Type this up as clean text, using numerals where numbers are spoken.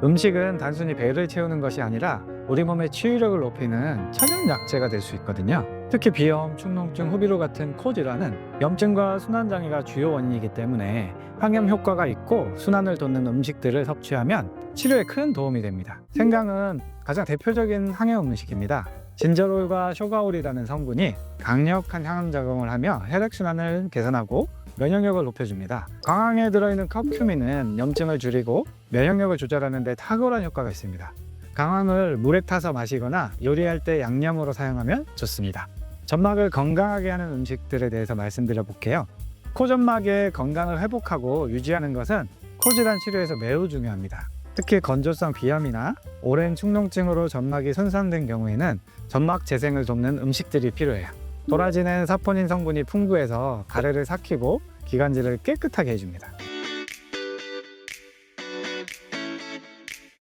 음식은 단순히 배를 채우는 것이 아니라 우리 몸의 치유력을 높이는 천연 약재가 될 수 있거든요. 특히 비염, 축농증, 후비루 같은 코 질환은 염증과 순환장애가 주요 원인이기 때문에 항염 효과가 있고 순환을 돕는 음식들을 섭취하면 치료에 큰 도움이 됩니다. 생강은 가장 대표적인 항염 음식입니다. 진저롤과 쇼가올이라는 성분이 강력한 항염 작용을 하며 혈액순환을 개선하고 면역력을 높여줍니다. 강황에 들어있는 커큐민은 염증을 줄이고 면역력을 조절하는 데 탁월한 효과가 있습니다. 강황을 물에 타서 마시거나 요리할 때 양념으로 사용하면 좋습니다. 점막을 건강하게 하는 음식들에 대해서 말씀드려 볼게요. 코점막의 건강을 회복하고 유지하는 것은 코질환 치료에서 매우 중요합니다. 특히 건조성 비염이나 오랜 축농증으로 점막이 손상된 경우에는 점막 재생을 돕는 음식들이 필요해요. 도라지는 사포닌 성분이 풍부해서 가래를 삭히고 기관지를 깨끗하게 해줍니다.